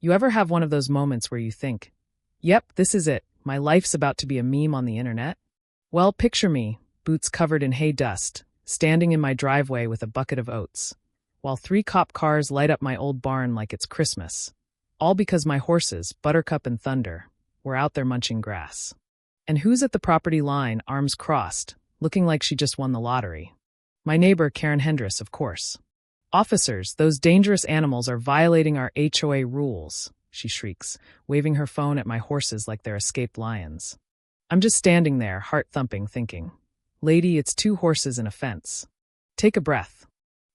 You ever have one of those moments where you think, yep, this is it, my life's about to be a meme on the internet? Well, picture me, boots covered in hay dust, standing in my driveway with a bucket of oats, while 3 cop cars light up my old barn like it's Christmas. All because my horses, Buttercup and Thunder, were out there munching grass. And who's at the property line, arms crossed, looking like she just won the lottery? My neighbor, Karen Hendress, of course. "Officers, those dangerous animals are violating our HOA rules," she shrieks, waving her phone at my horses like they're escaped lions. I'm just standing there, heart thumping, thinking, lady, it's 2 horses and a fence. Take a breath.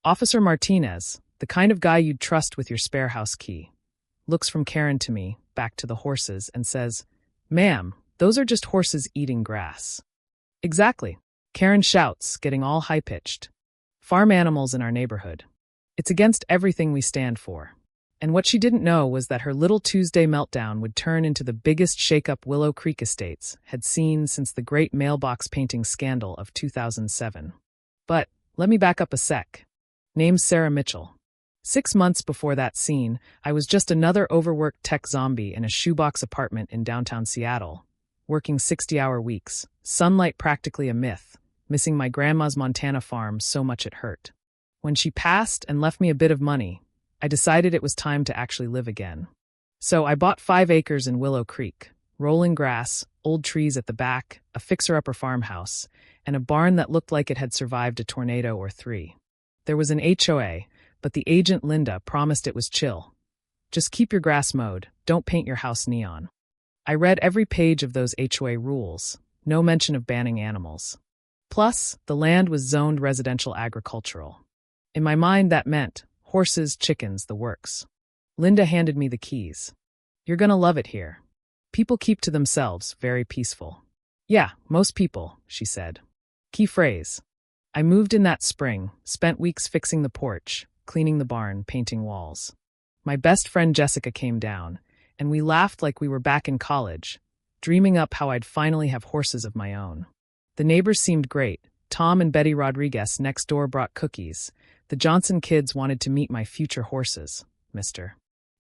Officer Martinez, the kind of guy you'd trust with your spare house key, looks from Karen to me, back to the horses, and says, "Ma'am, those are just horses eating grass." Exactly, Karen shouts, getting all high-pitched. Farm animals in our neighborhood. It's against everything we stand for. And what she didn't know was that her little Tuesday meltdown would turn into the biggest shakeup Willow Creek Estates had seen since the great mailbox painting scandal of 2007. But let me back up a sec. Name's Sarah Mitchell. 6 months before that scene, I was just another overworked tech zombie in a shoebox apartment in downtown Seattle, working 60-hour weeks, sunlight practically a myth, missing my grandma's Montana farm so much it hurt. When she passed and left me a bit of money, I decided it was time to actually live again. So I bought 5 acres in Willow Creek, rolling grass, old trees at the back, a fixer-upper farmhouse, and a barn that looked like it had survived a tornado or 3. There was an HOA, but the agent Linda promised it was chill. Just keep your grass mowed, don't paint your house neon. I read every page of those HOA rules, no mention of banning animals. Plus, the land was zoned residential agricultural. In my mind, that meant horses, chickens, the works. Linda handed me the keys. "You're gonna love it here. People keep to themselves, very peaceful." "Yeah, most people," she said. Key phrase. I moved in that spring, spent weeks fixing the porch, cleaning the barn, painting walls. My best friend Jessica came down, and we laughed like we were back in college, dreaming up how I'd finally have horses of my own. The neighbors seemed great. Tom and Betty Rodriguez next door brought cookies. The Johnson kids wanted to meet my future horses. Mr.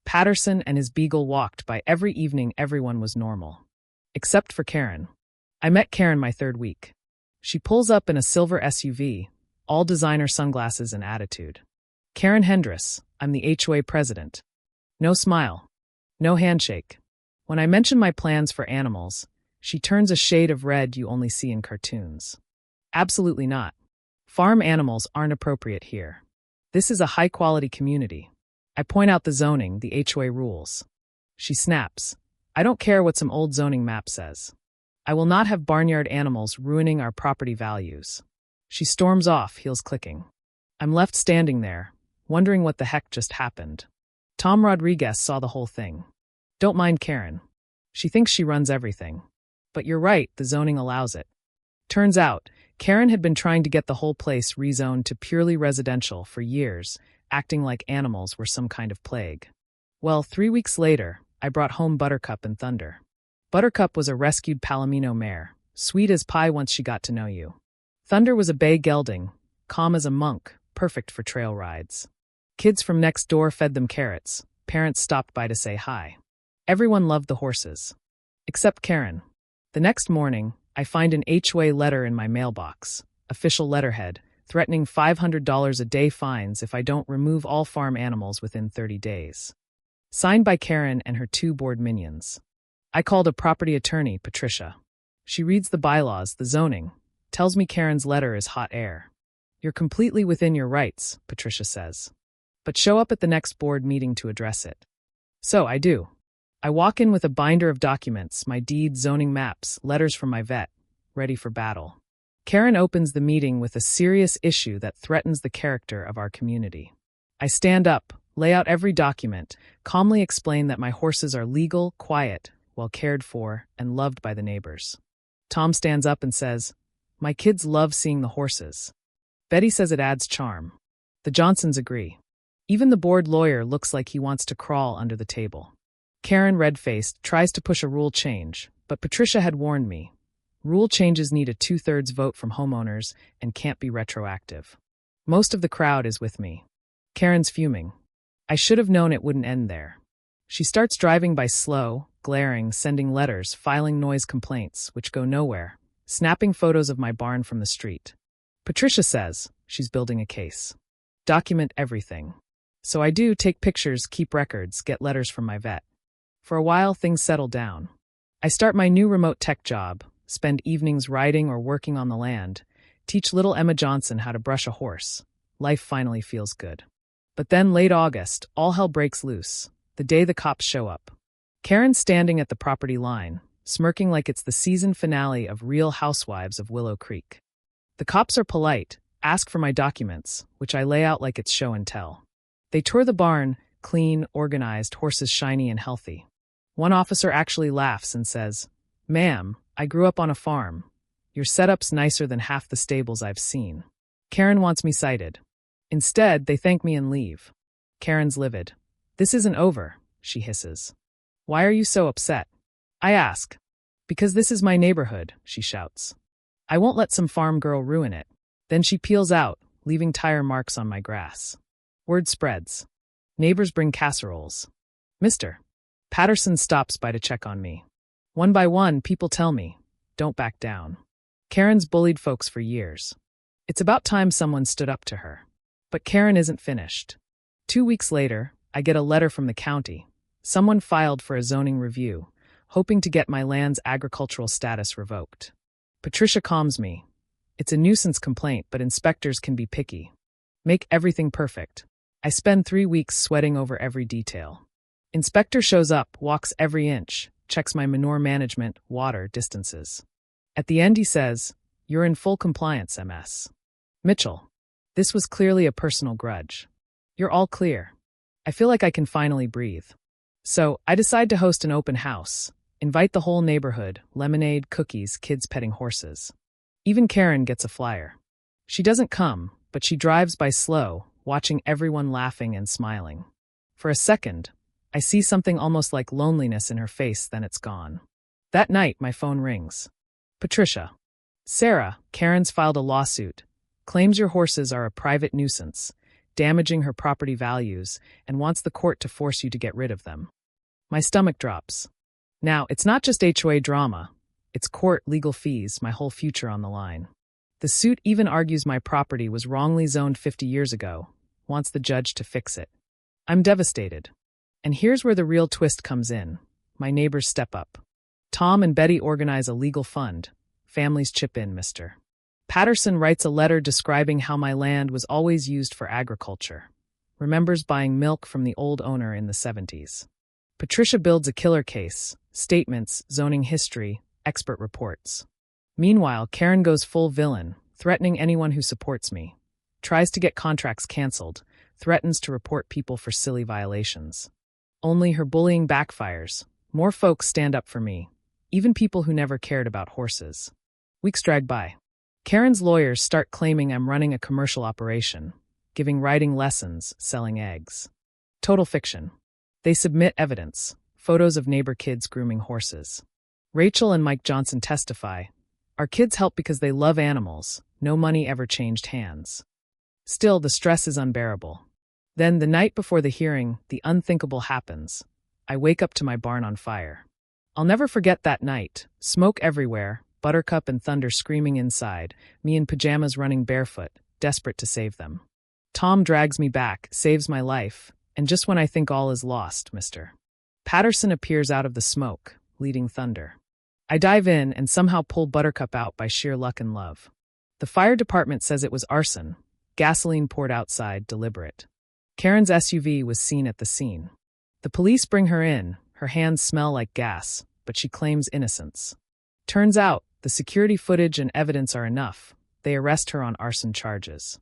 Patterson and his beagle walked by every evening. Everyone was normal. Except for Karen. I met Karen my 3rd week. She pulls up in a silver SUV, all designer sunglasses and attitude. Karen Hendress, I'm the HOA president. No smile. No handshake. When I mention my plans for animals, she turns a shade of red you only see in cartoons. Absolutely not. Farm animals aren't appropriate here. This is a high-quality community. I point out the zoning, the HOA rules. She snaps. I don't care what some old zoning map says. I will not have barnyard animals ruining our property values. She storms off, heels clicking. I'm left standing there, wondering what the heck just happened. Tom Rodriguez saw the whole thing. Don't mind Karen. She thinks she runs everything. But you're right, the zoning allows it. Turns out, Karen had been trying to get the whole place rezoned to purely residential for years, acting like animals were some kind of plague. Well, 3 weeks later, I brought home Buttercup and Thunder. Buttercup was a rescued Palomino mare, sweet as pie once she got to know you. Thunder was a bay gelding, calm as a monk, perfect for trail rides. Kids from next door fed them carrots. Parents stopped by to say hi. Everyone loved the horses. Except Karen. The next morning, I find an HOA letter in my mailbox, official letterhead, threatening $500 a day fines if I don't remove all farm animals within 30 days. Signed by Karen and her 2 board minions. I called a property attorney, Patricia. She reads the bylaws, the zoning, tells me Karen's letter is hot air. You're completely within your rights, Patricia says. But show up at the next board meeting to address it. So I do. I walk in with a binder of documents, my deeds, zoning maps, letters from my vet, ready for battle. Karen opens the meeting with a serious issue that threatens the character of our community. I stand up, lay out every document, calmly explain that my horses are legal, quiet, well cared for, and loved by the neighbors. Tom stands up and says, "My kids love seeing the horses." Betty says it adds charm. The Johnsons agree. Even the board lawyer looks like he wants to crawl under the table. Karen, red-faced, tries to push a rule change, but Patricia had warned me. Rule changes need a 2/3 vote from homeowners and can't be retroactive. Most of the crowd is with me. Karen's fuming. I should have known it wouldn't end there. She starts driving by slow, glaring, sending letters, filing noise complaints, which go nowhere, snapping photos of my barn from the street. Patricia says she's building a case. Document everything. So I do take pictures, keep records, get letters from my vet. For a while, things settle down. I start my new remote tech job, spend evenings riding or working on the land, teach little Emma Johnson how to brush a horse. Life finally feels good. But then late August, all hell breaks loose, the day the cops show up. Karen's standing at the property line, smirking like it's the season finale of Real Housewives of Willow Creek. The cops are polite, ask for my documents, which I lay out like it's show and tell. They tour the barn, clean, organized, horses shiny and healthy. One officer actually laughs and says, "Ma'am, I grew up on a farm. Your setup's nicer than half the stables I've seen." Karen wants me cited. Instead, they thank me and leave. Karen's livid. "This isn't over," she hisses. "Why are you so upset?" I ask. "Because this is my neighborhood," she shouts. "I won't let some farm girl ruin it." Then she peels out, leaving tire marks on my grass. Word spreads. Neighbors bring casseroles. "Mr. Patterson stops by to check on me. One by one, people tell me, don't back down. Karen's bullied folks for years. It's about time someone stood up to her. But Karen isn't finished. 2 weeks later, I get a letter from the county. Someone filed for a zoning review, hoping to get my land's agricultural status revoked. Patricia calms me. It's a nuisance complaint, but inspectors can be picky. Make everything perfect. I spend 3 weeks sweating over every detail. Inspector shows up, walks every inch, checks my manure management, water, distances. At the end he says, "You're in full compliance, MS. Mitchell, this was clearly a personal grudge. You're all clear." I feel like I can finally breathe. So, I decide to host an open house, invite the whole neighborhood, lemonade, cookies, kids petting horses. Even Karen gets a flyer. She doesn't come, but she drives by slow, watching everyone laughing and smiling. For a second, I see something almost like loneliness in her face, then it's gone. That night, my phone rings. "Patricia. Sarah, Karen's filed a lawsuit, claims your horses are a private nuisance, damaging her property values, and wants the court to force you to get rid of them." My stomach drops. Now, it's not just HOA drama. It's court, legal fees, my whole future on the line. The suit even argues my property was wrongly zoned 50 years ago, wants the judge to fix it. I'm devastated. And here's where the real twist comes in. My neighbors step up. Tom and Betty organize a legal fund. Families chip in, Mr. Patterson writes a letter describing how my land was always used for agriculture. Remembers buying milk from the old owner in the 70s. Patricia builds a killer case, statements, zoning history, expert reports. Meanwhile, Karen goes full villain, threatening anyone who supports me. Tries to get contracts canceled, threatens to report people for silly violations. Only her bullying backfires. More folks stand up for me, even people who never cared about horses. Weeks drag by. Karen's lawyers start claiming I'm running a commercial operation, giving writing lessons, selling eggs. Total fiction. They submit evidence, photos of neighbor kids grooming horses. Rachel and Mike Johnson testify. Our kids help because they love animals. No money ever changed hands. Still, the stress is unbearable. Then, the night before the hearing, the unthinkable happens. I wake up to my barn on fire. I'll never forget that night. Smoke everywhere, Buttercup and Thunder screaming inside, me in pajamas running barefoot, desperate to save them. Tom drags me back, saves my life, and just when I think all is lost, Mr. Patterson appears out of the smoke, leading Thunder. I dive in and somehow pull Buttercup out by sheer luck and love. The fire department says it was arson, gasoline poured outside, deliberate. Karen's SUV was seen at the scene. The police bring her in, her hands smell like gas, but she claims innocence. Turns out, the security footage and evidence are enough. They arrest her on arson charges.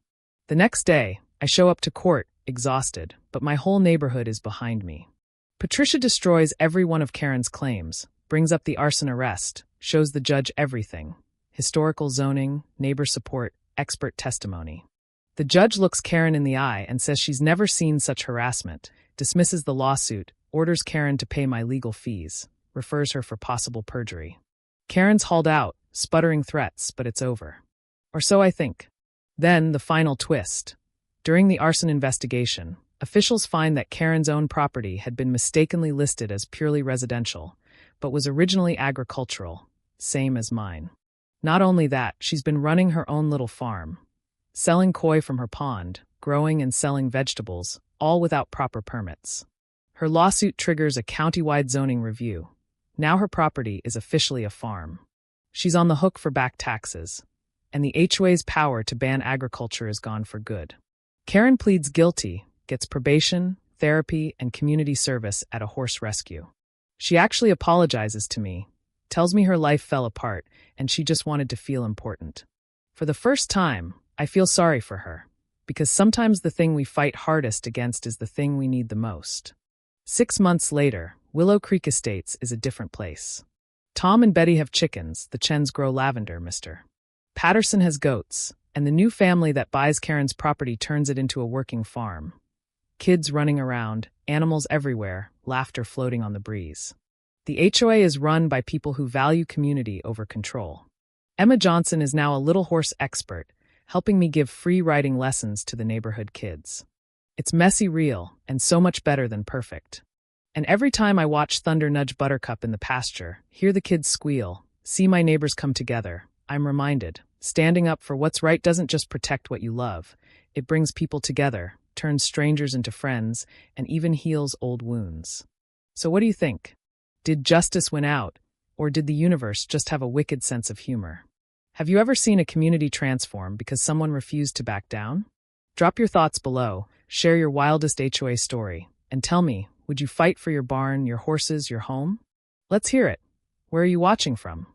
The next day, I show up to court, exhausted, but my whole neighborhood is behind me. Patricia destroys every one of Karen's claims, brings up the arson arrest, shows the judge everything. Historical zoning, neighbor support, expert testimony. The judge looks Karen in the eye and says she's never seen such harassment, dismisses the lawsuit, orders Karen to pay my legal fees, refers her for possible perjury. Karen's hauled out, sputtering threats, but it's over. Or so I think. Then, the final twist. During the arson investigation, Officials find that Karen's own property had been mistakenly listed as purely residential, but was originally agricultural, same as mine. Not only that, she's been running her own little farm, selling koi from her pond, growing and selling vegetables, all without proper permits. Her lawsuit triggers a county-wide zoning review. Now her property is officially a farm. She's on the hook for back taxes, and the HOA's power to ban agriculture is gone for good. Karen pleads guilty, gets probation, therapy, and community service at a horse rescue. She actually apologizes to me, tells me her life fell apart, and she just wanted to feel important. For the first time, I feel sorry for her, because sometimes the thing we fight hardest against is the thing we need the most. 6 months later, Willow Creek Estates is a different place. Tom and Betty have chickens, the Chens grow lavender, Mr. Patterson has goats, and the new family that buys Karen's property turns it into a working farm. Kids running around, animals everywhere, laughter floating on the breeze. The HOA is run by people who value community over control. Emma Johnson is now a little horse expert, helping me give free riding lessons to the neighborhood kids. It's messy real, and so much better than perfect. And every time I watch Thunder nudge Buttercup in the pasture, hear the kids squeal, see my neighbors come together, I'm reminded, standing up for what's right doesn't just protect what you love, it brings people together, turns strangers into friends, and even heals old wounds. So what do you think? Did justice win out, or did the universe just have a wicked sense of humor? Have you ever seen a community transform because someone refused to back down? Drop your thoughts below, share your wildest HOA story, and tell me, would you fight for your barn, your horses, your home? Let's hear it. Where are you watching from?